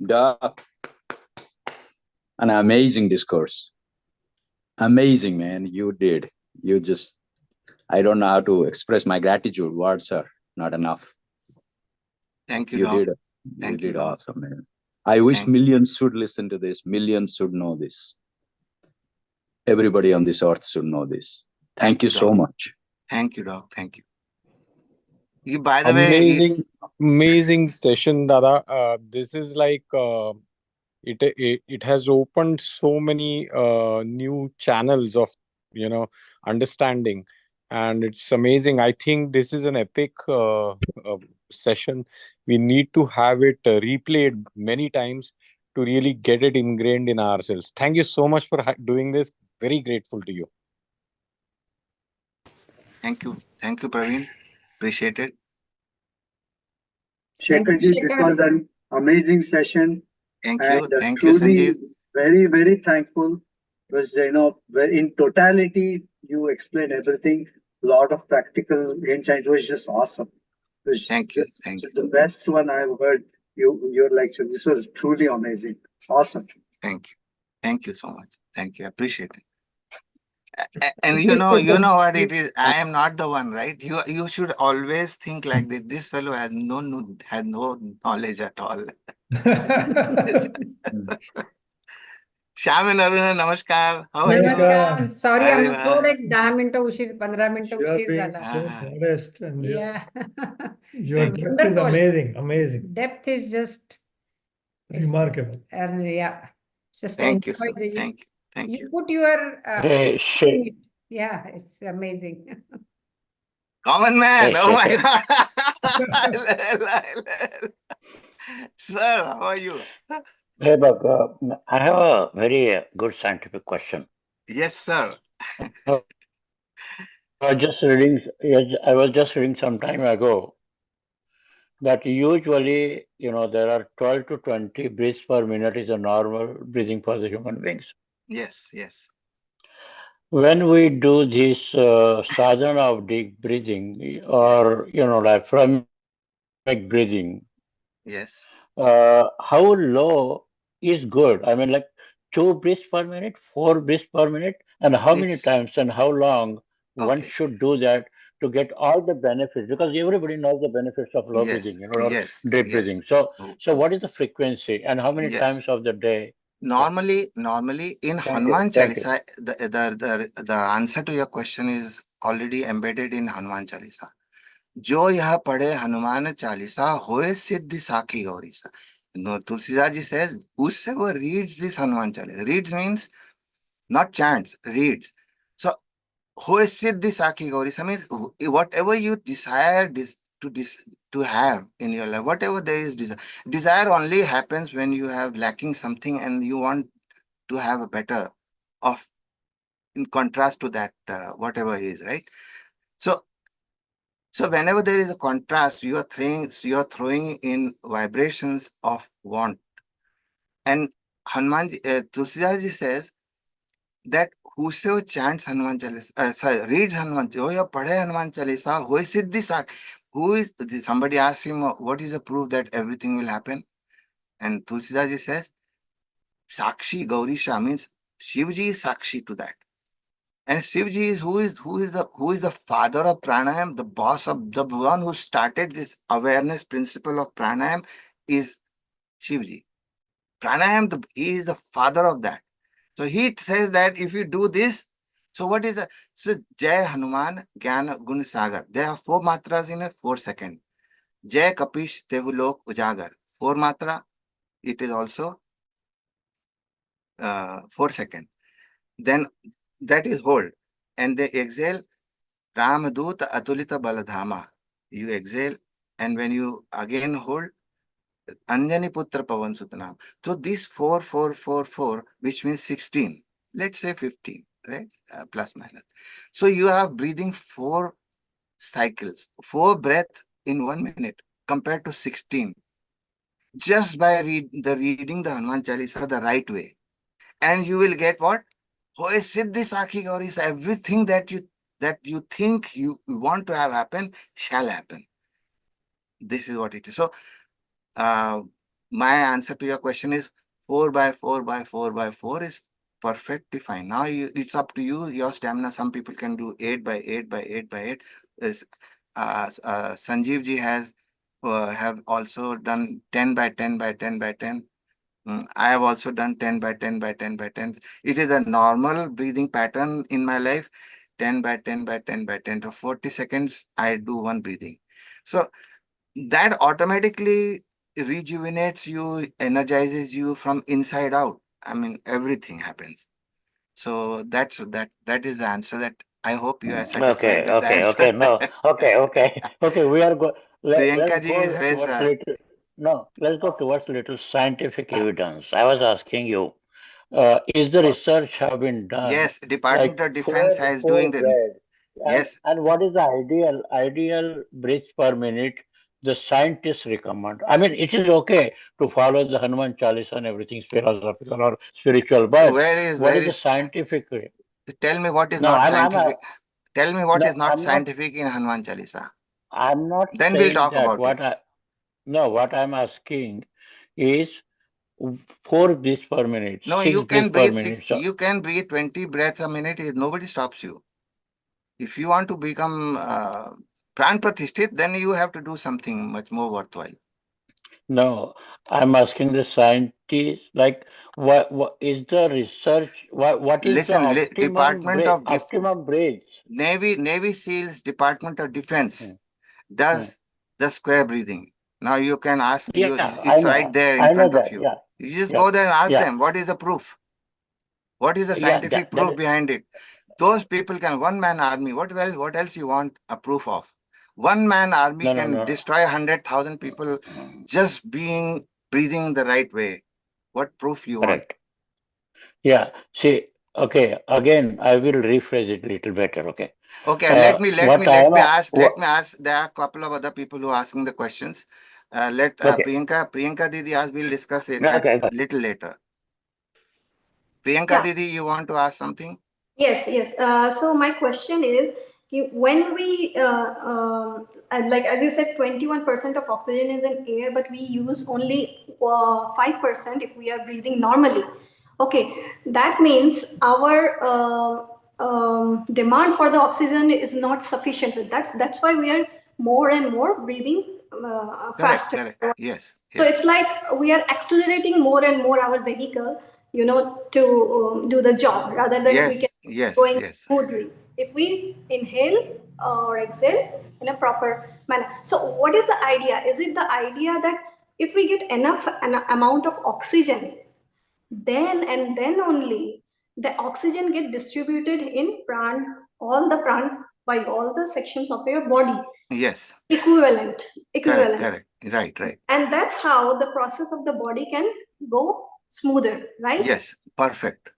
Doc, an amazing discourse. Amazing, man. You did. You just, I don't know how to express my gratitude. Words are not enough. Thank you, You Doc. did. You did awesome, man. I wish millions should listen to this. Millions should know this. Everybody on this earth should know this. Thank you so much. Thank you, Doc. Thank you. You, by the amazing session, Dada. This is like it has opened so many new channels of understanding, and it's amazing. I think this is an epic session. We need to have it replayed many times to really get it ingrained in ourselves. Thank you so much for doing this. Very grateful to you. Thank you, Praveen. Appreciate it. Shekharji, this was an amazing session. Thank you. And truly very, very thankful. Because, in totality, you explained everything. A lot of practical insights. It was just awesome. Thank you. The best one I've heard your lecture. This was truly amazing. Awesome. Thank you. Thank you so much. Thank you. I appreciate it. And you know what it is. I am not the one, right? You should always think like this. This fellow has no knowledge at all. Shyam and Aruna, namaskar. How are you? Sorry, I'm थोड़े 10 मिनिटं उशीर 15 मिनिटं उशीर झाला. So modest and Yeah. your depth is amazing. Amazing. Depth is just remarkable. Yeah. Just thank you, sir. Thank you. Thank you. You put your yeah, it's amazing. Common man. Oh my God. Sir, how are you? Hey, Baba, I have a very good scientific question. Yes, sir. I was just reading some time ago that usually, there are 12 to 20 breaths per minute is a normal breathing for the human beings. Yes, yes. When we do this sadhana of deep breathing or, diaphragmic breathing, yes. How low is good? I mean, like 2 breaths per minute, 4 breaths per minute, and how many times and how long one should do that to get all the benefits? Because everybody knows the benefits of low breathing, or deep breathing. So what is the frequency and how many times of the day? Normally in Hanuman Chalisa, the answer to your question is already embedded in Hanuman Chalisa. जो यह पढ़े हनुमान चालीसा होए सिद्धि साखी गौरी सा. No, Tulsidas ji says, whosoever reads this Hanuman Chalisa, reads means not chants, reads. So, hoye siddhi sakhi gauri sa means whatever you desire to have in your life, whatever there is desire only happens when you have lacking something and you want to have a better of in contrast to that whatever is, right? So whenever there is a contrast, you are throwing in vibrations of want. And Tulsidas ji says that whosoever chants Hanuman Chalisa, reads Hanuman, padhe Hanuman Chalisa, who is Siddhi Sak, somebody asked him, what is the proof that everything will happen? And Tulsidas ji says, Sakshi Gaurisha means Shivji is Sakshi to that. And Shivji is who is the father of pranayam, the boss of the one who started this awareness principle of pranayam is Shivji. Pranayam, he is the father of that. So he says that if you do this, so what is the so Jai Hanuman Jnana Gun Sagar. There are 4 matras in a 4 second. Jai Kapish Devulok Ujagar. 4 matra. It is also 4 second. Then that is hold. And they exhale Ramadut Atulita Baladhama. You exhale, and when you again hold Anjani Putra Pavan Sutanam. So this 4, 4, 4, 4, which means 16. Let's say 15, right? Plus minus. So you are breathing 4 cycles, 4 breaths in 1 minute compared to 16. Just by reading the Hanuman Chalisa the right way. And you will get what? Hoye Siddhi Sakhi Gauris, everything that you think you want to have happen shall happen. This is what it is. So my answer to your question is 4 by 4 by 4 by 4 is perfectly fine. Now it's up to you, your stamina. Some people can do 8 by 8 by 8 by 8. Is Sanjeev ji has have also done 10 by 10 by 10 by 10. I have also done 10 by 10 by 10 by 10. It is a normal breathing pattern in my life. 10 by 10 by 10 by 10 for 40 seconds, I do one breathing. So that automatically rejuvenates you, energizes you from inside out. I mean, everything happens. So that is the answer. That I hope you are satisfied Okay, with the okay, answer. okay. No, okay, okay, okay. We are go. Priyanka Let's ji go is towards little. No, let's go towards little scientific evidence. I was asking you, is the research have been done yes, like Department of Defense has four doing the breaths, yes. and what is the ideal breath per minute the scientists recommend? I mean, it is okay to follow the Hanuman Chalisa and everything philosophical or spiritual, but what Where is the is scientific? tell me what is No, not I'm scientific. Tell me what is no, not scientific in Hanuman Chalisa. I'm not Then we'll saying talk that. about it. No, what I'm asking is 4 breaths per minute, No, 6 breaths per minute. So, you can breathe 20 breaths a minute. Nobody stops you. If you want to become pran pratisthit, then you have to do something much more worthwhile. no, I'm asking the scientists, like, what is the research? What is the Listen, optimum breath? Navy SEALs, Department of Defense Hmm, hmm. does the square breathing. Now you can ask Yeah, you, I it's right know, there in I know front of that. you. Yeah, You just yeah, go there and ask yeah, them, what is the proof? What is the yeah. scientific That proof behind it? Those people can one man army. What else you want a proof of? One man army no, no, can no. destroy 100,000 people just being breathing the right way. What proof you want? Correct. Yeah. See, okay. Again, I will rephrase it a little better. Okay. Okay, What I am. let me ask. There are a couple of other people who are asking the questions. Let Okay. Priyanka Didi ask. We'll discuss it at Okay. little later. Priyanka Yeah. Didi, you want to ask something? Yes, yes. So my question is, when we like as you said, 21% of oxygen is in air, but we use only 5% if we are breathing normally. Okay, that means our demand for the oxygen is not sufficient. That's why we are more and more breathing Correct, faster. correct. Yes, So yes, it's like we are accelerating more and more our vehicle, to do the job rather than we can yes, yes, going yes, smoothly. If we inhale or exhale in a proper manner. So what is the idea? Is it the idea that if we get enough an amount of oxygen, then and then only the oxygen get distributed in pran, all the pran by all the sections of your body, yes. equivalent, Correct, equivalent, correct. Right, right. and that's how the process of the body can go smoother, right? Yes, perfect.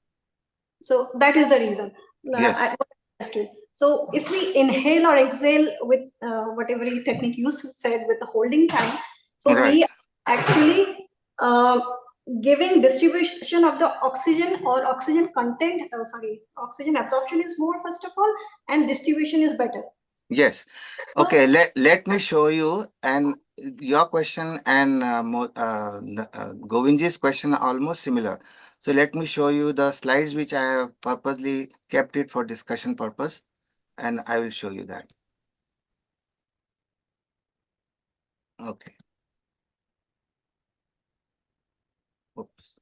So that is the reason. Yes, Understood. So if we inhale or exhale with whatever technique you said with the holding time, so we right. are actually giving distribution of the oxygen or oxygen content, oxygen absorption is more first of all, and distribution is better. Yes. So Okay, let me show you. And your question and Govindji's question are almost similar. So let me show you the slides which I have purposely kept it for discussion purpose, and I will show you that. Okay. Oops.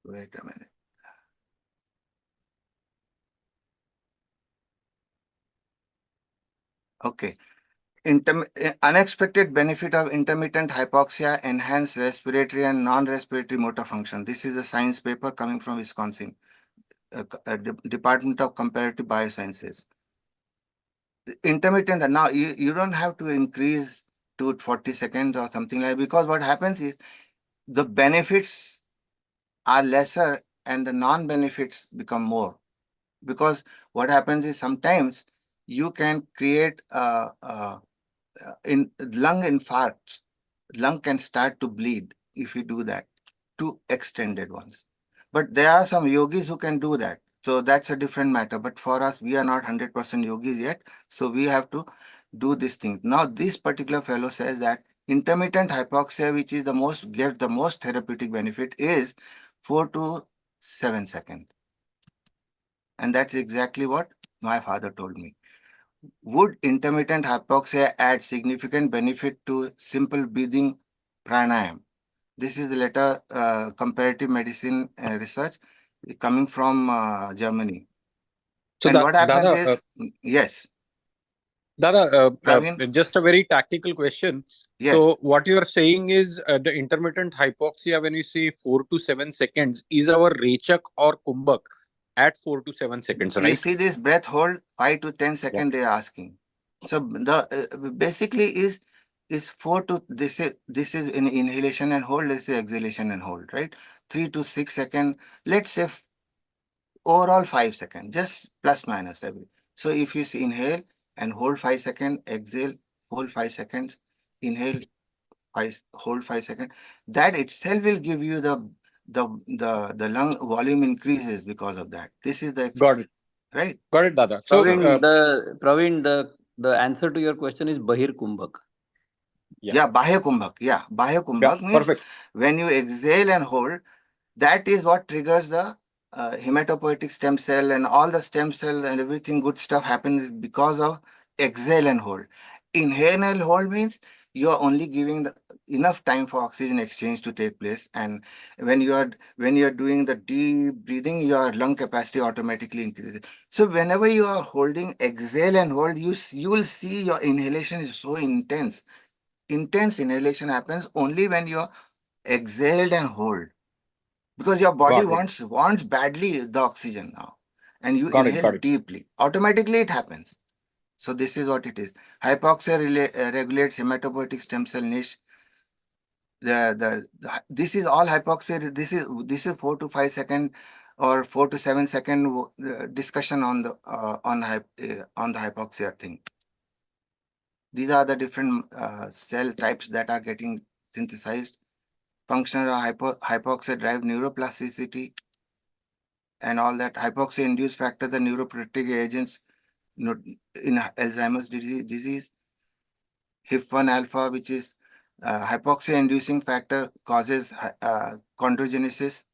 Wait a minute. Okay. Unexpected benefit of intermittent hypoxia, enhanced respiratory and non-respiratory motor function. This is a science paper coming from Wisconsin, Department of Comparative Biosciences. Intermittent, now you don't have to increase to 40 seconds or something like, because what happens is the benefits are lesser and the non-benefits become more. Because what happens is sometimes you can create in lung infarcts. Lung can start to bleed if you do that, 2 extended ones. But there are some yogis who can do that. So that's a different matter. But for us, we are not 100% yogis yet. So we have to do this thing. Now, this particular fellow says that intermittent hypoxia, which is the most, get the most therapeutic benefit, is 4 to 7 seconds. And that's exactly what my father told me. Would intermittent hypoxia add significant benefit to simple breathing pranayam? This is the letter comparative medicine research coming from Germany. So And what happens Dada, is, yes, Dada, Praveen? just a very tactical question. Yes. So what you are saying is the intermittent hypoxia, when you say 4 to 7 seconds, is our Rechak or Kumbhak at 4 to 7 seconds, You right? see this breath hold 5 to 10 Yeah. seconds they are asking. So the basically is 4 to this is in inhalation and hold, this is exhalation and hold, right? 3 to 6 seconds. Let's say overall 5 seconds, just plus minus every. So if you see inhale and hold 5 seconds, exhale, hold 5 seconds, inhale, hold 5 seconds, that itself will give you the lung volume increases because of that. This is the Got it. right. Got it, Dada. So Praveen, the answer to your question is Bahir Kumbhak. Yeah, Bahya Kumbhak. Yeah, Bahya Kumbhak means perfect. when you exhale and hold, that is what triggers the hematopoietic stem cell, and all the stem cell and everything good stuff happens because of exhale and hold. Inhale and hold means you are only giving enough time for oxygen exchange to take place, and when you are doing the deep breathing, your lung capacity automatically increases. So whenever you are holding exhale and hold, you will see your inhalation is so intense. Intense inhalation happens only when you exhaled and hold, because your body Got it. wants badly the oxygen now, and you Got it. inhale Got it. deeply. Automatically it happens. So this is what it is. Hypoxia regulates hematopoietic stem cell niche. This is all hypoxia. This is 4 to 5 second or 4 to 7 second discussion on the hypoxia thing. These are the different cell types that are getting synthesized. Functional hypoxia drive neuroplasticity and all that. Hypoxia induced factor, the neuroprotective agents in Alzheimer's disease. HIF1 alpha, which is hypoxia inducing factor, causes chondrogenesis.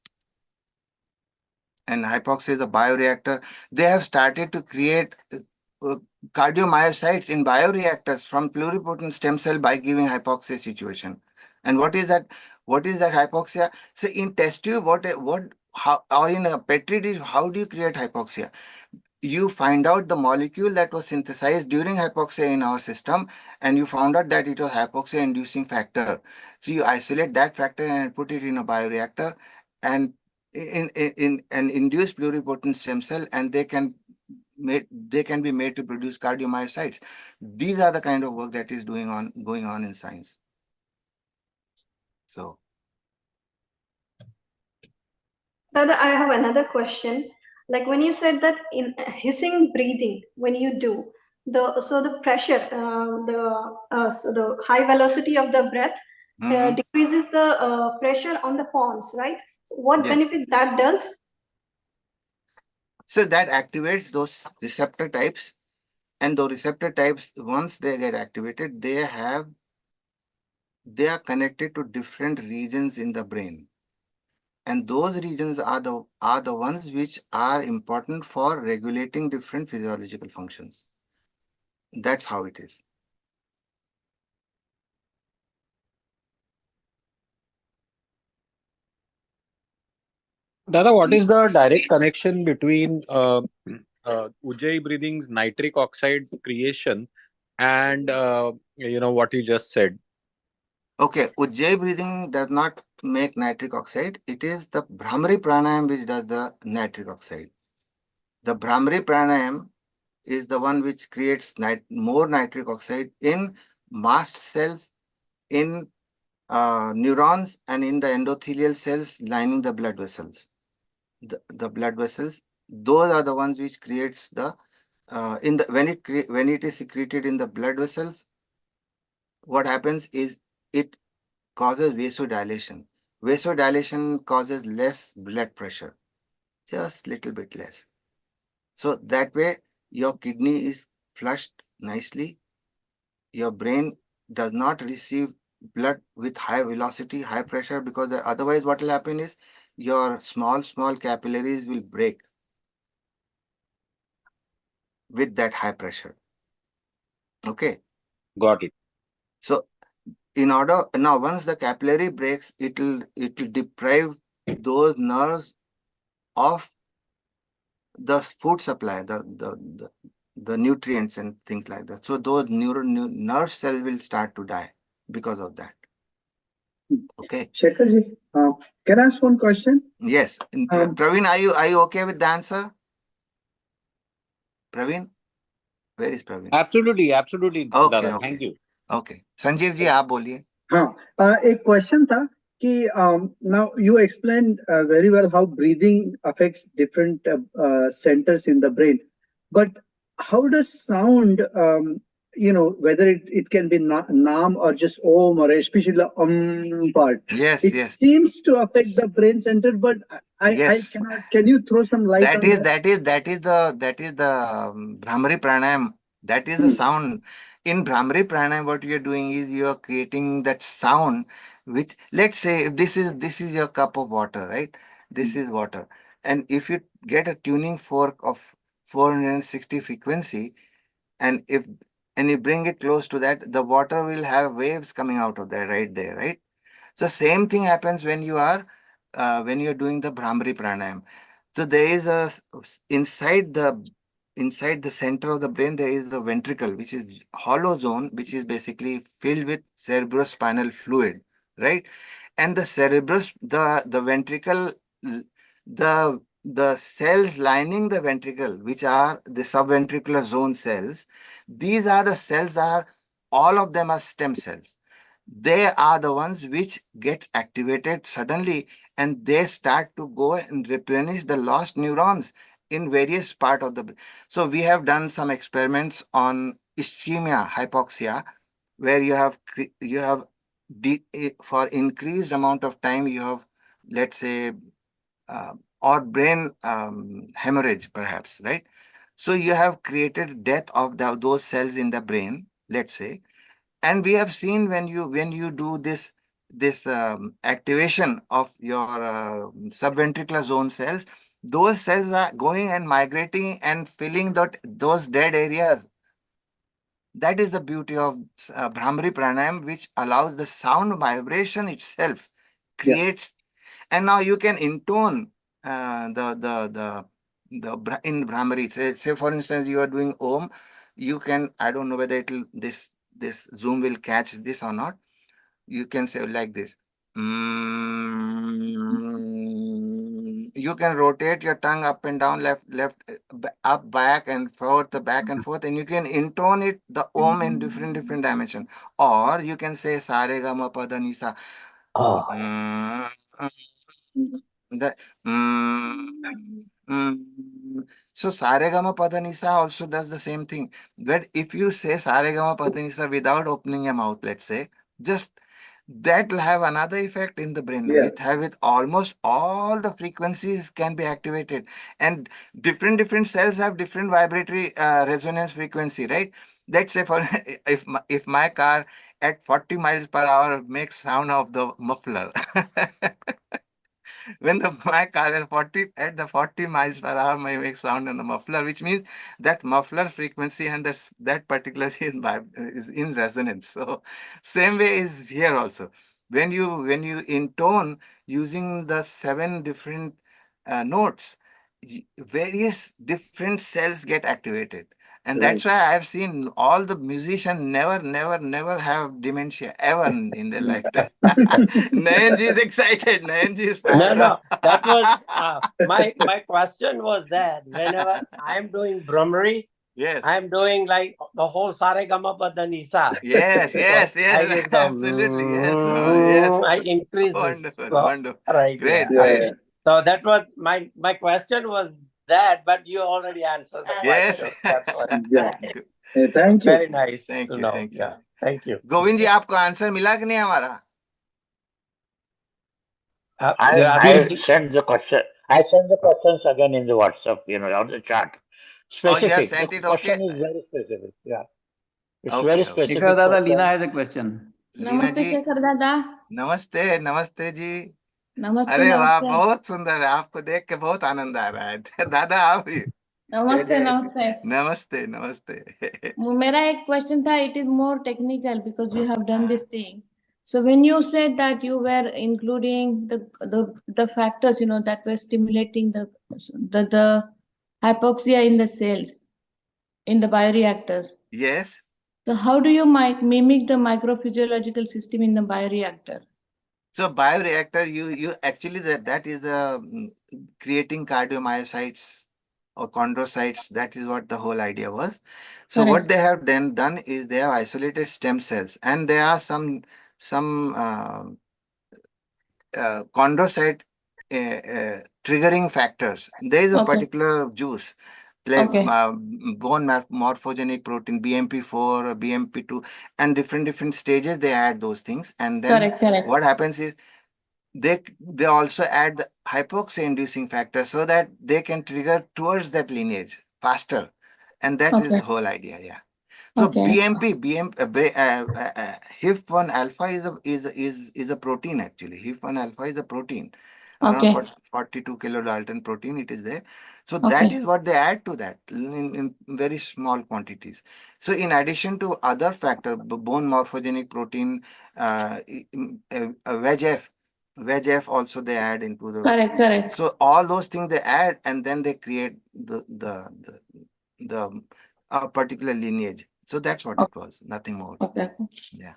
And hypoxia is a bioreactor. They have started to create cardiomyocytes in bioreactors from pluripotent stem cell by giving hypoxia situation. And what is that? What is that hypoxia? So in test tube, how, or in a petri dish, how do you create hypoxia? You find out the molecule that was synthesized during hypoxia in our system, and you found out that it was hypoxia inducing factor. So you isolate that factor and put it in a bioreactor and in an induced pluripotent stem cell, and they can be made to produce cardiomyocytes. These are the kind of work that is going on in science. So Dada, I have another question. Like when you said that in hissing breathing, when you do the pressure, the high velocity of the breath decreases the pressure on the pons, right? So what benefit that does? So that activates those receptor types, and those receptor types, once they get activated, they are connected to different regions in the brain. And those regions are the ones which are important for regulating different physiological functions. That's how it is. Dada, what is the direct connection between Ujjayi breathing's nitric oxide creation and what you just said? Okay, Ujjayi breathing does not make nitric oxide. It is the Bhramari pranayam which does the nitric oxide. The Bhramari pranayam is the one which creates more nitric oxide in mast cells, in neurons, and in the endothelial cells lining the blood vessels. The blood vessels, those are the ones which creates the when it is secreted in the blood vessels, what happens is it causes vasodilation. Vasodilation causes less blood pressure, just little bit less. So that way your kidney is flushed nicely. Your brain does not receive blood with high velocity, high pressure, because otherwise what will happen is your small capillaries will break with that high pressure. Okay. Got it. So in order now, once the capillary breaks, it will deprive those nerves of the food supply, the nutrients and things like that. So those nerve cells will start to die because of that. Okay. Shekharji, can I ask one question? Yes. Praveen, are you okay with the answer? Praveen? Where is Praveen? Absolutely, absolutely, Okay, Dada. okay. Thank you. Okay. Sanjeev ji, आप बोलिए. हाँ, एक question था कि now you explained very well how breathing affects different centers in the brain, but how does sound, whether it can be naam or just om, or especially the part, Yes, it yes. seems to affect the brain center, but I Yes. cannot. Can you throw some light on that? That is the Brahmari pranayam. That is the sound. In Brahmari pranayam, what you are doing is you are creating that sound, which, let's say, if this is your cup of water, right? This is water, and if you get a tuning fork of 460 frequency, and you bring it close to that, the water will have waves coming out of there, right there, right? So same thing happens when you are when you are doing the Brahmari pranayam. So there is inside the center of the brain, there is a ventricle, which is hollow zone, which is basically filled with cerebrospinal fluid, right? And the ventricle, the cells lining the ventricle, which are the subventricular zone cells, these are the cells all of them are stem cells. They are the ones which get activated suddenly, and they start to go and replenish the lost neurons in various part of the brain. So we have done some experiments on ischemia, hypoxia, where for increased amount of time you have, let's say, or brain hemorrhage perhaps, right? So you have created death of those cells in the brain, let's say. And we have seen when you do this activation of your subventricular zone cells, those cells are going and migrating and filling those dead areas. That is the beauty of Brahmari pranayam, which allows the sound vibration itself creates. And now you can intone in Brahmari. Say for instance, you are doing Om. You can, I don't know whether this Zoom will catch this or not. You can say like this. You can rotate your tongue up and down, left, up, back and forth, and you can intone it, the Om, in different dimension. Or you can say Sare Gama Pada Nisa. So, the so Saregama Padanisa also does the same thing. But if you say Saregama Padanisa without opening your mouth, let's say, just that will have another effect in the brain. With almost all the frequencies can be activated, and different cells have different vibratory resonance frequency, right? Let's say for if my car at 40 miles per hour makes sound of the muffler. When my car is 40 miles per hour, may make sound on the muffler, which means that muffler frequency and that particular is in resonance. So same way is here also. When you intone using the 7 different notes, various different cells get activated. And that's why I've seen all the musicians never have dementia ever in their lifetime. Nayanji is excited. Nayanji is fired No, up. that was my question was that whenever I'm doing Brahmari, Yes. I'm doing like the whole Saregama Padanisa. Yes, yes, So I yes, give them, absolutely, yes. Oh, yes. I increase this. Wonderful, So, wonderful. right, Great, yeah. great. So that was my question was that, but you already answered the Yes. question. That's why. Good. Thank you. Very nice Thank to you, know. thank you. Yeah, thank you. Govind जी, आपको answer मिला कि नहीं हमारा? You're I asking. sent the question. I sent the questions again in the WhatsApp, on the chat. Oh, you have Specific. The sent it. Okay. question is very specific. Yeah, it's very Okay. Okay. Shekhar specific Dada, Leena question. has a question. Leena नमस्ते जी, शेखर दादा। नमस्ते नमस्ते जी। नमस्ते अरे वाह, नमस्ते। बहुत सुंदर है, आपको देख के बहुत आनंद आ रहा है। दादा आप भी। नमस्ते जय नमस्ते। नमस्ते नमस्ते। मेरा एक क्वेश्चन था, it is more technical because you have done this thing. So when you said that you were including the factors, that were stimulating the hypoxia in the cells in the bioreactors. Yes. So how do you mimic the microphysiological system in the bioreactor? So bioreactor, you actually that is creating cardiomyocytes or chondrocytes. That is what the whole idea was. So what Correct. they have then done is they have isolated stem cells, and there are some chondrocyte triggering factors. There is a Okay. particular juice like Okay. bone morphogenic protein BMP4 or BMP2, and different stages they add those things, and then Correct. what happens is they also add the hypoxia inducing factor so that they can trigger towards that lineage faster, and that is Okay. the whole idea. Yeah. So Okay. HIF1 alpha is a protein actually. HIF1 alpha is a protein, around Okay. 42 kilodalton protein it is there. So Okay. that is what they add to that in very small quantities. So in addition to other factor, bone morphogenic protein, VEGF also they add into the. Correct. So all those things they add, and then they create the particular lineage. So that's what it was, nothing more. Okay. Yeah.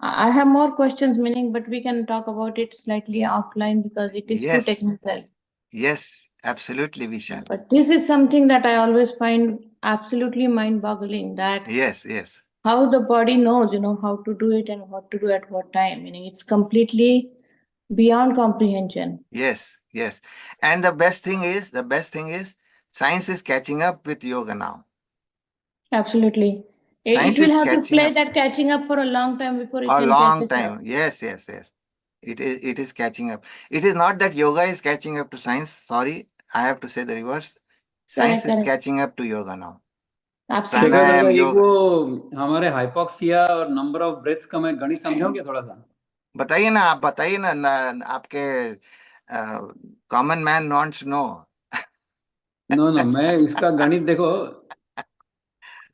I have more questions, meaning, but we can talk about it slightly offline because it is too Yes. technical. Yes, absolutely, we shall. But this is something that I always find absolutely mind-boggling, that Yes. how the body knows, how to do it and what to do at what time. Meaning it's completely beyond comprehension. Yes. And the best thing is, science is catching up with yoga now. Absolutely. Science It will is have to catching play up that catching up for a long time before it a can long catch up. time. Yes. It is catching up. It is not that yoga is catching up to science. Sorry, I have to say the reverse. Science is Correct. catching up to yoga now. Shekhar दादा, Pranayam, एक yoga. वो हमारे hypoxia और number of breaths का मैं गणित समझाओगे थोड़ा सा? बताइए ना, आप बताइए ना, आपके common man wants no. No मैं इसका गणित देखो.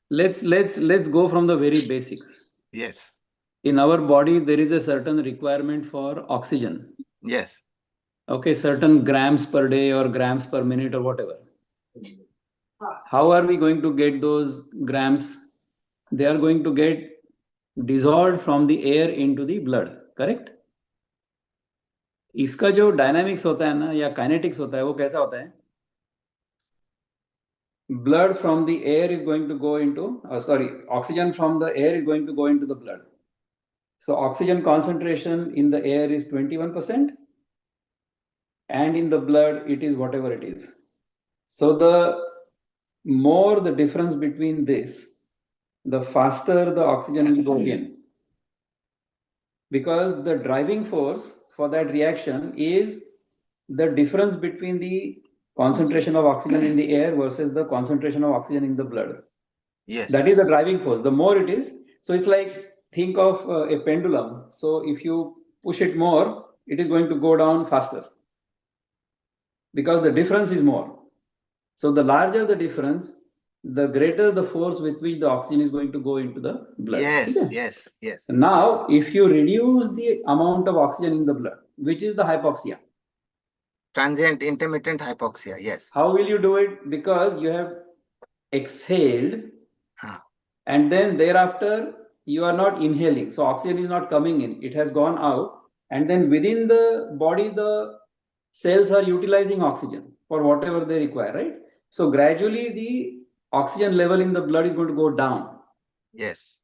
Let's go from the very basics. Yes. In our body there is a certain requirement for oxygen. Yes. Okay, certain grams per day or grams per minute or whatever. How are we going to get those grams? They are going to get dissolved from the air into the blood, correct? इसका जो dynamics होता है ना या kinetics होता है वो कैसा होता है? Blood from the air is going to go into, oxygen from the air is going to go into the blood. So oxygen concentration in the air is 21%, and in the blood it is whatever it is. So the more the difference between this, the faster the oxygen will go in. Because the driving force for that reaction is the difference between the concentration of oxygen in the air versus the concentration of oxygen in the blood. Yes. That is the driving force. The more it is, so it's like, think of a pendulum. So if you push it more, it is going to go down faster because the difference is more. So the larger the difference, the greater the force with which the oxygen is going to go into the blood. Yes. Now, if you reduce the amount of oxygen in the blood, which is the hypoxia. Transient intermittent hypoxia, yes. How will you do it? Because you have exhaled, and then thereafter you are not inhaling. So oxygen is not coming in, it has gone out. And then within the body, the cells are utilizing oxygen for whatever they require, right? So gradually the oxygen level in the blood is going to go down. Yes.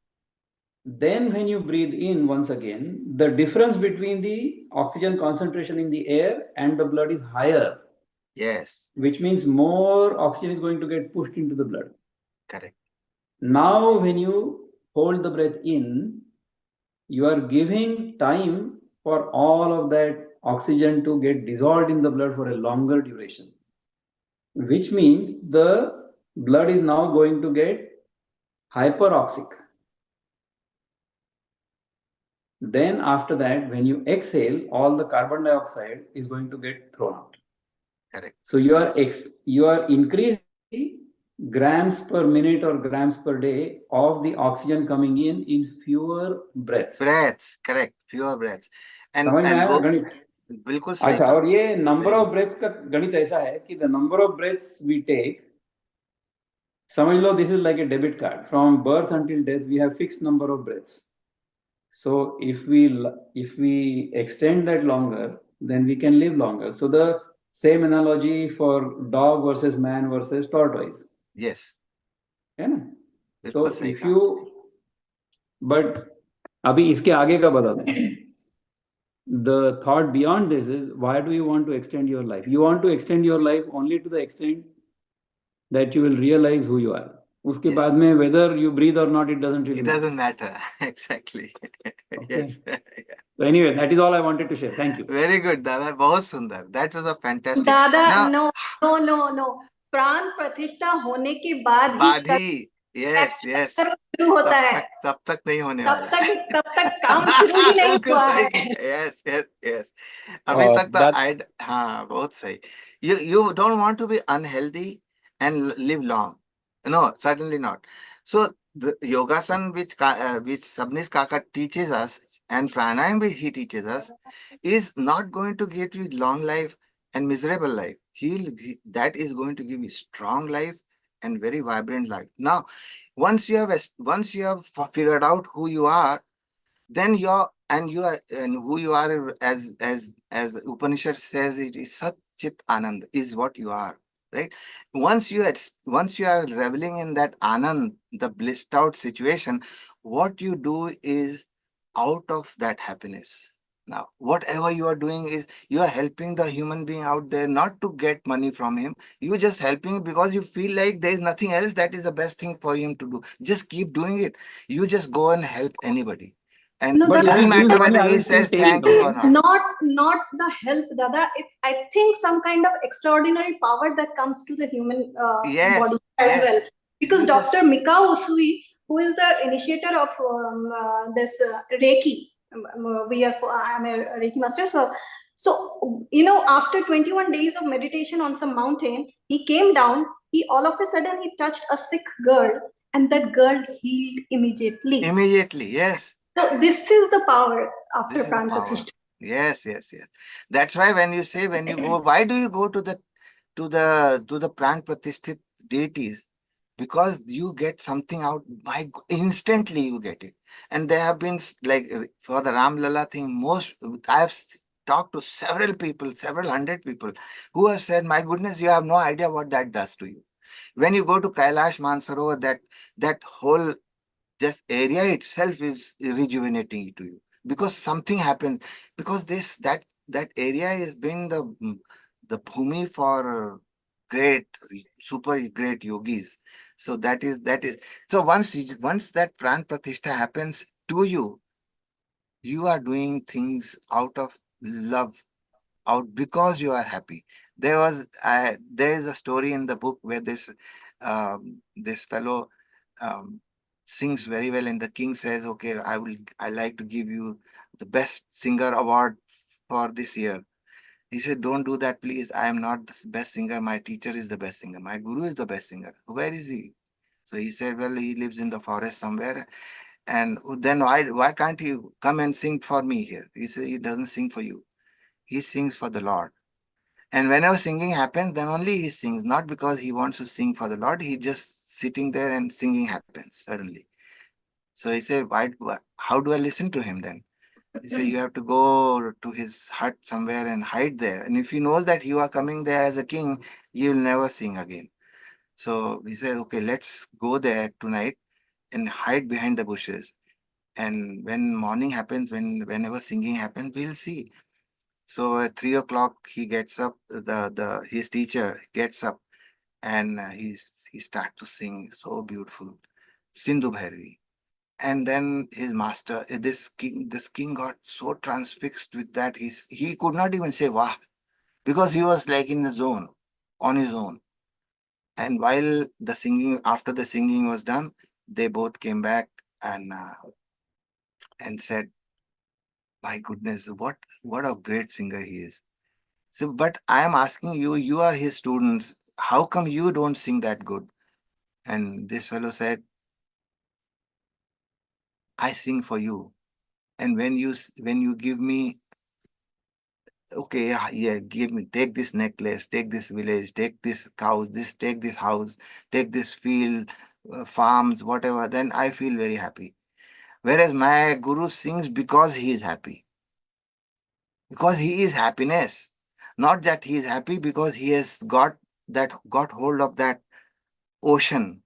Then when you breathe in once again, the difference between the oxygen concentration in the air and the blood is higher. Yes. Which means more oxygen is going to get pushed into the blood. Correct. Now when you hold the breath in, you are giving time for all of that oxygen to get dissolved in the blood for a longer duration, which means the blood is now going to get hyperoxic. Then after that, when you exhale, all the carbon dioxide is going to get thrown out. Correct. So you are increasing grams per minute or grams per day of the oxygen coming in fewer breaths. Breaths, correct. Fewer breaths. And समझ में आया गणित? बिल्कुल सही अच्छा, कहा. और ये नंबर ऑफ ब्रेथ्स का गणित ऐसा है कि the number of breaths we take, समझ लो this is like a debit card. From birth until death we have fixed number of breaths. So if we extend that longer, then we can live longer. So the same analogy for dog versus man versus tortoise. Yes. है ना? So बिल्कुल सही if कहा. you, but अभी इसके आगे का बता दें. The thought beyond this is, why do you want to extend your life? You want to extend your life only to the extent that you will realize who you are. उसके Yes. बाद में whether you breathe or not, it doesn't really It matter. doesn't matter. Exactly. Yes. So anyway, that is all I wanted to share. Thank you. Very good, Dada. बहुत सुंदर. That was a fantastic. दादा, Now, no. प्राण प्रतिष्ठा होने के बाद ही yes, yes. शुरू होता है. तब तक नहीं होने तब वाला. तक काम शुरू ही नहीं बिल्कुल हुआ सही. है. Yes. अभी तक तो That हाँ, बहुत सही. You don't want to be unhealthy and live long. No, certainly not. So the yogasan which Sabnis Kaka teaches us and pranayam which he teaches us is not going to get you long life and miserable life. That is going to give you strong life and very vibrant life. Now, once you have figured out who you are, then and who you are, as Upanishad says, it is Sat Chit Anand is what you are, right? Once you are reveling in that Anand, the blissed out situation, what you do is out of that happiness. Now, whatever you are doing is you are helping the human being out there, not to get money from him. You just helping because you feel like there is nothing else that is the best thing for him to do. Just keep doing it. You just go and help anybody. And No, it But if doesn't he gives matter money, whether I he will still says take thank it, you or okay? not. Not the help, Dada. I think some kind of extraordinary power that comes to the human Yes, body as yes. well. Because You just- Dr. Mikao Usui, who is the initiator of this Reiki, I'm a Reiki master. So after 21 days of meditation on some mountain, he came down. All of a sudden he touched a sick girl, and that girl healed immediately. Immediately, yes. So this is the power after This is the Pran power. Pratishtha. Yes. That's why when you go, why do you go to the Pran Pratisthit deities? Because you get something out instantly you get it. And there have been, like, for the Ram Lala thing, I have talked to several people, several hundred people, who have said, my goodness, you have no idea what that does to you. When you go to Kailash Mansarovar, that whole just area itself is rejuvenating to you, because something happens, because that area has been the bhumi for great, super great yogis. So that is so once that pran pratishtha happens to you, you are doing things out of love, out because you are happy. There is a story in the book where this fellow sings very well, and the king says, okay, I like to give you the best singer award for this year. He said, don't do that, please. I am not the best singer. My teacher is the best singer. My guru is the best singer. Where is he? So he said, well, he lives in the forest somewhere. And then why can't he come and sing for me here? He said, he doesn't sing for you. He sings for the Lord. And whenever singing happens, then only he sings, not because he wants to sing for the Lord. He just sitting there and singing happens suddenly. So he said, how do I listen to him then? He said, you have to go to his hut somewhere and hide there. And if he knows that you are coming there as a king, you will never sing again. So he said, okay, let's go there tonight and hide behind the bushes. And when morning happens, whenever singing happens, we'll see. So at 3 o'clock, he gets up, his teacher gets up, and he starts to sing so beautiful, Sindhu Bhairavi. And then his master, this king got so transfixed with that, he could not even say wow, because he was like in the zone, on his own. And while the singing, after the singing was done, they both came back and said, my goodness, what a great singer he is. So, but I am asking you, you are his students, how come you don't sing that good? And this fellow said, I sing for you. And when you give me, okay, yeah, give me, take this necklace, take this village, take this cows, take this house, take this field, farms, whatever, then I feel very happy. Whereas my guru sings because he is happy. Because he is happiness. Not that he is happy because he has got hold of that ocean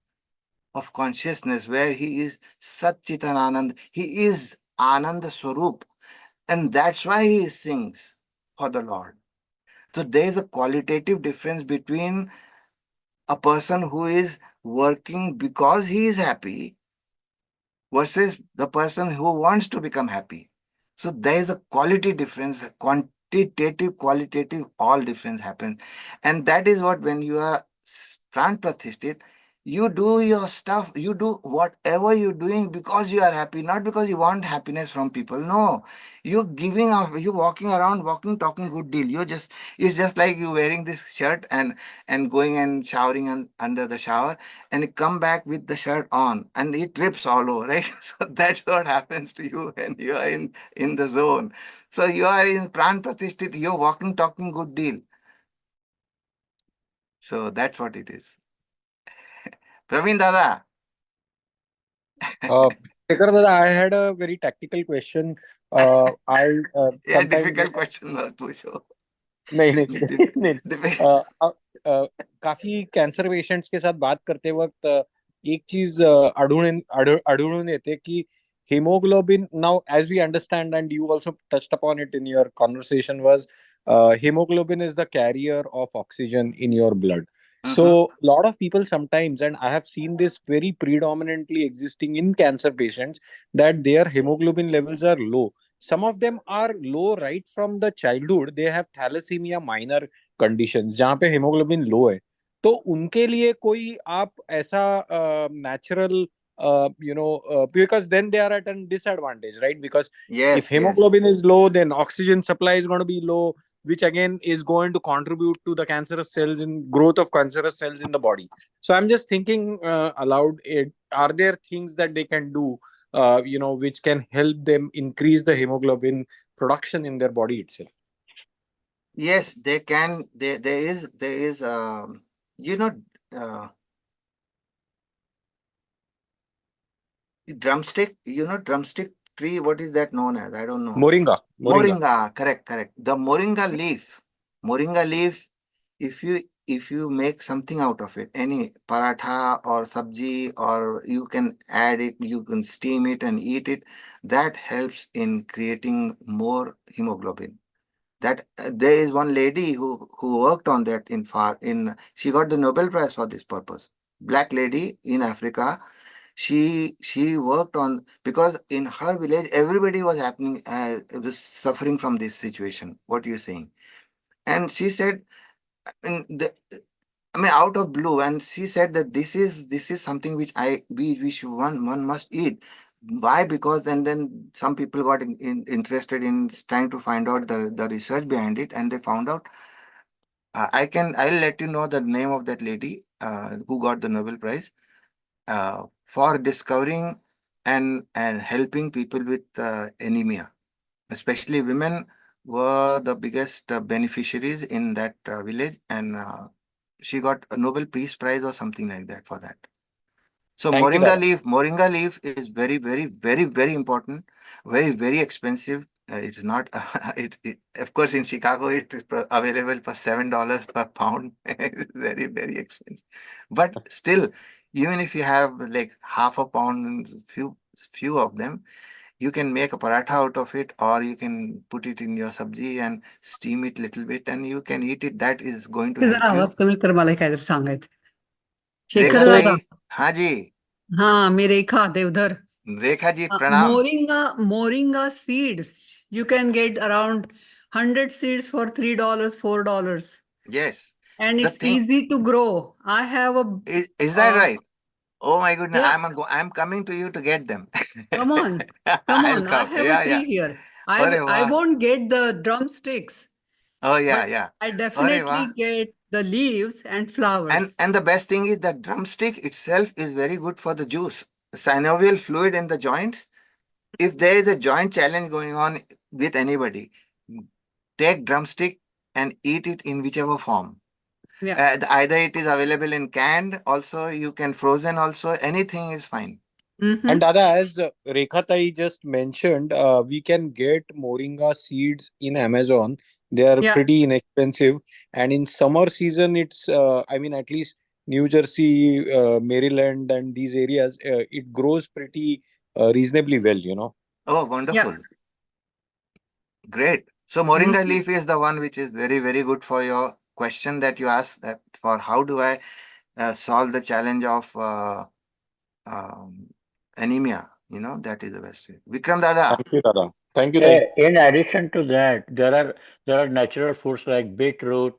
of consciousness where he is Satchitan Anand. He is Ananda Swarup. And that's why he sings for the Lord. So there is a qualitative difference between a person who is working because he is happy versus the person who wants to become happy. So there is a quality difference, quantitative, qualitative, all difference happens. And that is what, when you are pran pratisthit, you do your stuff, you do whatever you're doing because you are happy, not because you want happiness from people. No, you're giving up, you're walking around, talking good deal. It's just like you wearing this shirt and going and showering under the shower, and you come back with the shirt on and it rips all over, right? So that's what happens to you when you are in the zone. So you are in pran pratisthit, you're walking, talking good deal. So that's what it is. Praveen Dada. Shekhar Dada, I had a very tactical question. I Yeah, sometimes difficult question मत पूछो. नहीं नहीं नहीं Difficult. काफी cancer patients के साथ बात करते वक्त एक चीज आढळून येते की hemoglobin, now as we understand and you also touched upon it in your conversation, was hemoglobin is the carrier of oxygen in your blood. So a lot of people sometimes, and I have seen this very predominantly existing in cancer patients, that their hemoglobin levels are low. Some of them are low right from the childhood. They have thalassemia minor conditions जहाँ पे hemoglobin low है. तो उनके लिए कोई आप ऐसा natural because then they are at a disadvantage, right? Because if hemoglobin is low, then oxygen supply is going to be low, which again is going to contribute to the cancerous cells in growth of cancerous cells in the body. So I'm just thinking aloud, are there things that they can do which can help them increase the hemoglobin production in their body itself? Yes, they can. There is you know drumstick. Drumstick tree. What is that known as? I don't know. Moringa. Moringa. Correct. The moringa leaf. Moringa leaf. If you make something out of it, any paratha or sabji, or you can add it, you can steam it and eat it. That helps in creating more hemoglobin. That there is one lady who worked on that she got the Nobel Prize for this purpose. Black lady in Africa. She worked on, because in her village everybody was was suffering from this situation. What you're saying, and she said, out of blue, and she said that this is something which one must eat. Why? Because then some people got interested in trying to find out the research behind it, and they found out. I'll let you know the name of that lady who got the Nobel Prize for discovering and helping people with anemia. Especially women were the biggest beneficiaries in that village, and she got a Nobel Peace Prize or something like that for that. So Thank you, moringa leaf is very, very, very, very important. Very, very expensive. It's not. Of course, in Chicago, it is available for $7 per pound. It's very, very expensive. But still, even if you have like half a pound, few of them, you can make a paratha out of it, or you can put it in your sabji and steam it little bit, and you can eat it. That is going to help you. आवाज कमी कर मला काय सांगायचं. रेखा शेखर दादा, ताई, हाँ जी. हाँ मेरे खा दे उधर. Rekha ji, pranam. Moringa seeds. You can get around 100 seeds for $3, $4. Yes. And The it's thing easy to grow. I have a is that uh, right? Oh my goodness, yeah. I'm coming to you to get them. Come on. Come I'll on. I come. have a Yeah, tree yeah. here. Arey I wah. won't get the drumsticks, Oh yeah, but yeah. I Arey definitely wah. get the leaves and flowers. And the best thing is that drumstick itself is very good for the juice. Synovial fluid in the joints. If there is a joint challenge going on with anybody, take drumstick and eat it in whichever form. Yeah. Either it is available in canned, also you can frozen also. Anything is fine. Mm-hmm. And Dada, as Rekha Tai just mentioned, we can get moringa seeds in Amazon. They are Yeah. pretty inexpensive, and in summer season, it's I mean, at least New Jersey, Maryland, and these areas, it grows pretty reasonably well. You know. Oh, Yeah. wonderful. Great. So moringa Mhm. leaf is the one which is very, very good for your question that you asked, that for how do I solve the challenge of um, anemia. That is the best way. Vikram Dada. Thank you, Dada. Thank you. Thank you. In addition to that, there are natural foods like beetroot,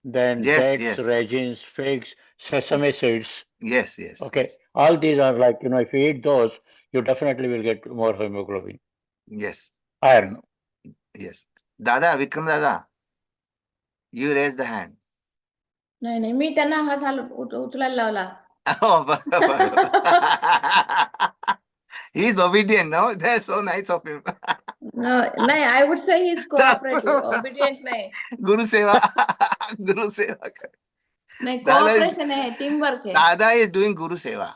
then Yes, dates, yes, raisins, figs, sesame seeds. yes, yes, Okay, yes, all these are like, if you eat those, you definitely will get more hemoglobin, yes, iron. yes. Dada, Vikram Dada, you raise the hand. नाही नाही मी त्यांना हात उचलायला लावला. Oh, barabar. He's obedient, no? That's so nice of him. No, I would say he's cooperative. Obedient नाही. Guru Seva. Guru Seva. नाही, Dada is, cooperation है, teamwork है. Dada is doing Guru Seva.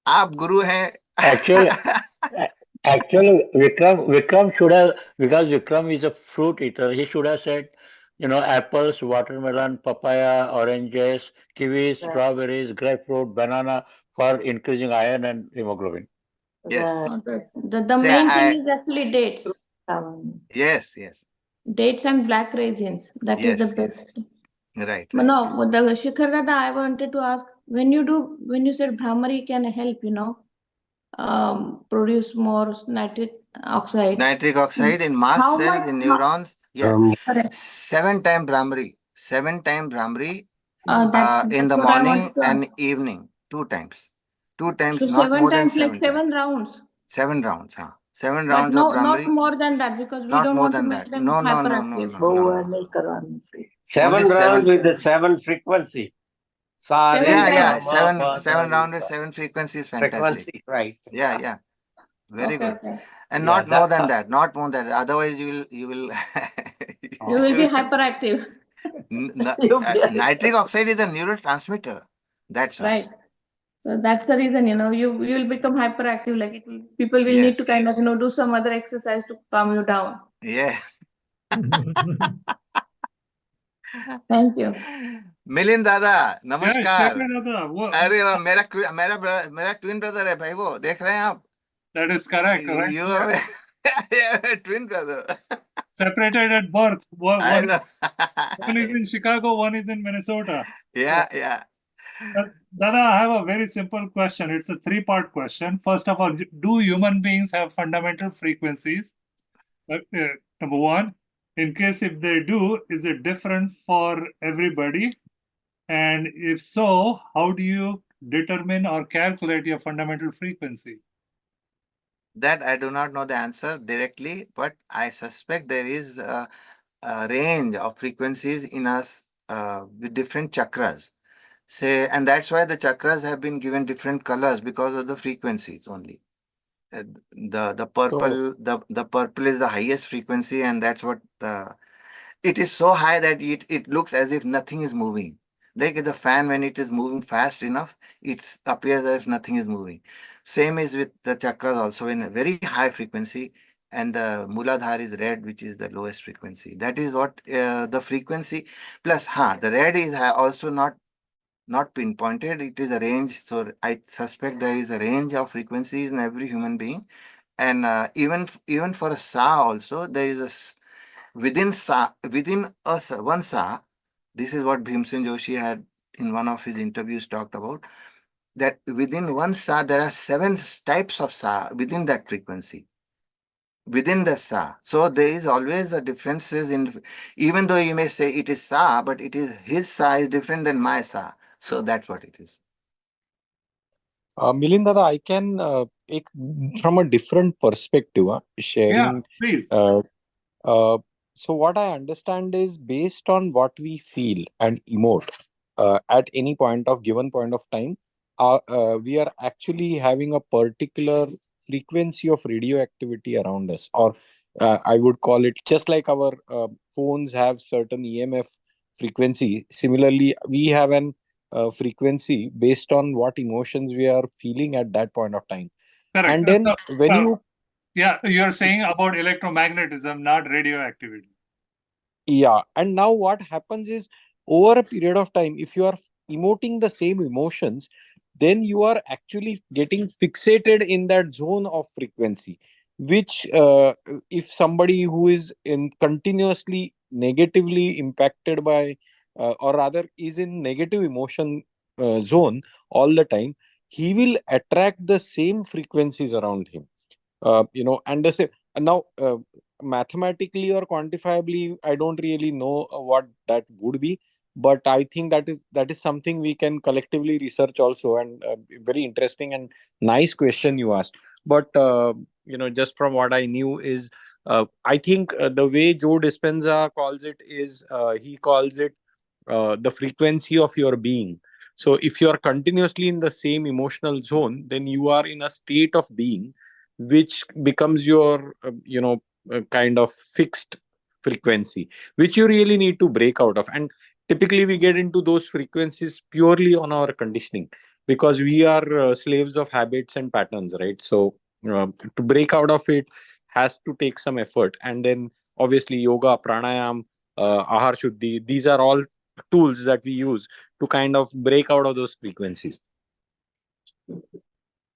आप गुरु हैं. Actually, actually, Vikram should have, because Vikram is a fruit eater, he should have said, apples, watermelon, papaya, oranges, kiwis, strawberries, grapefruit, banana for increasing iron and hemoglobin. Yes. The Say, main thing is actually dates. Yes, yes, Dates and black raisins. That is the yes, yes. best. Right, right. No, the Shekhar Dada, I wanted to ask, when you said Brahmari can help, produce more nitric oxide. Nitric oxide in mast How cells, much? in neurons. Yeah. Correct. 7 time Brahmari. 7 time Brahmari in That's the what I morning wanted to and ask. evening. 2 times. 2 times, So not 7 more than times, like 7 times. 7 rounds. 7 rounds, huh? 7 But rounds of not Brahmari. more than that, because we Not don't more want to than make that. them No, no, no, no, hyperactive. no, no. 7 Only rounds 7. with the 7 frequency. Sa, re, 7 Yeah, ga, yeah. times. ma, Seven pa, seven da, ni, round with sa. 7 frequency is fantastic. Frequency, right. Yeah, yeah. Very Okay, good. okay. And Yeah, not more that's than how. that. Not more than that. Otherwise, you will. You will be hyperactive. Nitric oxide is a neurotransmitter. That's why. Right. So that's the reason, you will become hyperactive. Like people will need to Yes. kind of, do some other exercise to calm you down. Yeah. Thank you. Milind दादा नमस्कार. दादा अरे वाह, मेरा twin brother है भाई, वो देख रहे हैं आप. that is correct. You have a twin brother. Separated at birth. I know. One is in Chicago, one is in Minnesota. Yeah, yeah. Dada, I have a very simple question. It's a 3-part question. First of all, do human beings have fundamental frequencies? Number one, in case if they do, is it different for everybody? And if so, how do you determine or calculate your fundamental frequency? That I do not know the answer directly, but I suspect there is a range of frequencies in us with different chakras. And that's why the chakras have been given different colors, because of the frequencies only. The purple, the purple is the highest frequency, and that's what it is so high that it looks as if nothing is moving. Like the fan, when it is moving fast enough, it appears as if nothing is moving. Same is with the chakras also, in a very high frequency, and the Muladhara is red, which is the lowest frequency. That is what the frequency plus the red is also not pinpointed. It is a range. So I suspect there is a range of frequencies in every human being, and even for a sa also there is within one sa. This is what Bhimsen Joshi had in one of his interviews talked about. that within one sa, there are 7 types of sa within that frequency, within the sa. So there is always a differences in, even though you may say it is sa, but it is his sa is different than my sa. So that's what it is. Milind Dada, I can from a different perspective, sharing. Please. Uh, so what I understand is based on what we feel and emote at any given point of time, we are actually having a particular frequency of radioactivity around us, or I would call it just like our phones have certain EMF frequency. Similarly, we have an frequency based on what emotions we are feeling at that point of time. Correct. And then when you Yeah, you're saying about electromagnetism, not radioactivity. Yeah, and now what happens is over a period of time, if you are emoting the same emotions, then you are actually getting fixated in that zone of frequency, which if somebody who is in continuously negatively impacted by, or rather is in negative emotion zone all the time, he will attract the same frequencies around him. And the same. And now, mathematically or quantifiably, I don't really know what that would be, but I think that is something we can collectively research also. And very interesting and nice question you asked. But just from what I knew is, I think the way Joe Dispenza calls it is, he calls it the frequency of your being. So if you are continuously in the same emotional zone, then you are in a state of being which becomes your kind of fixed frequency, which you really need to break out of. And typically we get into those frequencies purely on our conditioning, because we are slaves of habits and patterns, right? So to break out of it has to take some effort. And then obviously yoga, pranayam, ahar shuddhi, these are all tools that we use to kind of break out of those frequencies.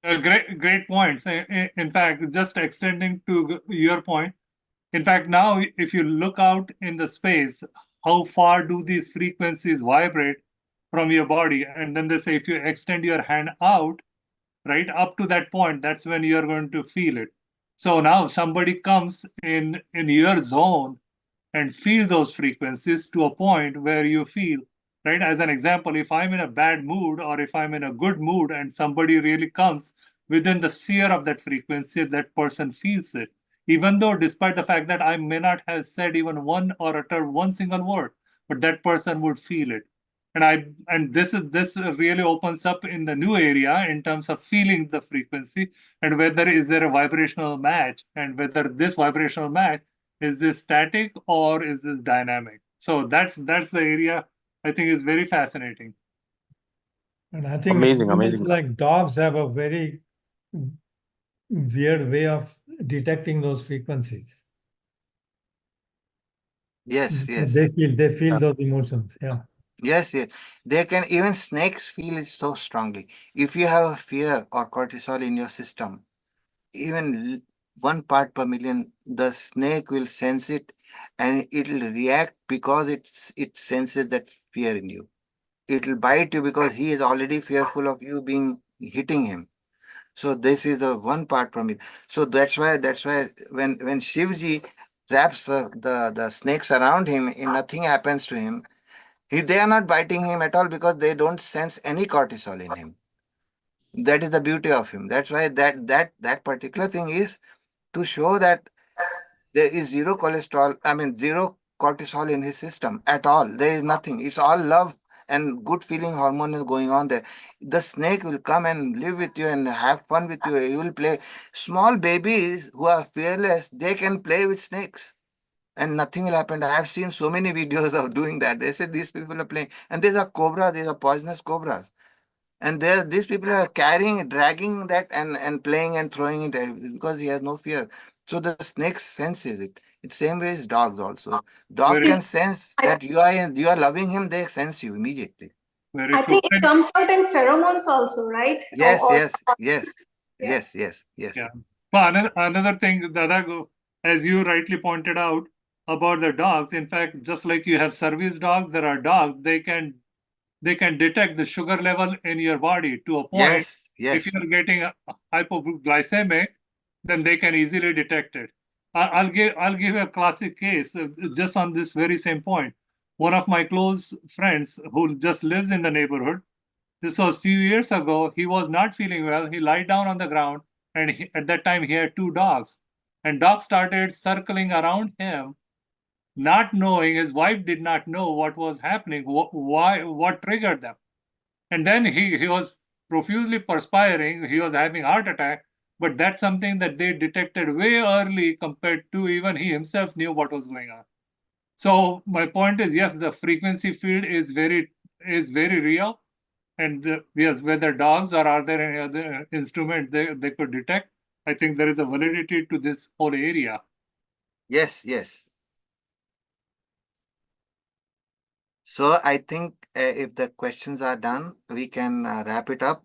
Great points. In fact, just extending to your point, in fact, now if you look out in the space, how far do these frequencies vibrate from your body? And then they say if you extend your hand out, right up to that point, that's when you're going to feel it. So now somebody comes in your zone and feel those frequencies to a point where you feel, right? As an example, if I'm in a bad mood or if I'm in a good mood and somebody really comes within the sphere of that frequency, that person feels it. Even though, despite the fact that I may not have said even one or uttered one single word, but that person would feel it. And this really opens up in the new area in terms of feeling the frequency and whether is there a vibrational match, and whether this vibrational match is this static or is this dynamic. So that's the area I think is very fascinating. And I think Amazing, animals amazing. like dogs have a very weird way of detecting those frequencies. Yes, yes. They feel those emotions. Yeah. Yes, yes. They can, even snakes feel it so strongly. If you have a fear or cortisol in your system, even 1 part per million, the snake will sense it and it will react because it senses that fear in you. It will bite you because he is already fearful of you being hitting him. So this is the 1 part per million. So that's why when Shivji wraps the snakes around him and nothing happens to him, they are not biting him at all because they don't sense any cortisol in him. That is the beauty of him. That's why that particular thing is to show that there is zero cholesterol, I mean zero cortisol in his system at all. There is nothing. It's all love and good feeling hormone is going on there. The snake will come and live with you and have fun with you. You will play. Small babies who are fearless, they can play with snakes and nothing will happen. I have seen so many videos of doing that. They say these people are playing, and these are cobras, these are poisonous cobras. And these people are carrying, dragging that and playing and throwing it because he has no fear. So the snake senses it. It's same way as dogs also. Dog Very, can sense that you are loving him, they sense you immediately. very I true. think it comes out in pheromones also, right? Yes, Or yes, yes, yeah. yes. Yeah. But another thing, Dada, as you rightly pointed out about the dogs, in fact, just like you have service dogs, there are dogs, they can they can detect the sugar level in your body to a point. Yes, yes. If you're getting hypoglycemic, then they can easily detect it. I'll give a classic case just on this very same point. One of my close friends who just lives in the neighborhood, this was a few years ago, he was not feeling well. He lied down on the ground, and at that time he had 2 dogs. And dogs started circling around him, not knowing, his wife did not know what was happening, what triggered them. And then he was profusely perspiring, he was having heart attack, but that's something that they detected way early compared to even he himself knew what was going on. So my point is, yes, the frequency field is very real. And yes, whether dogs or are there any other instrument they could detect, I think there is a validity to this whole area. Yes, yes. So I think if the questions are done, we can wrap it up.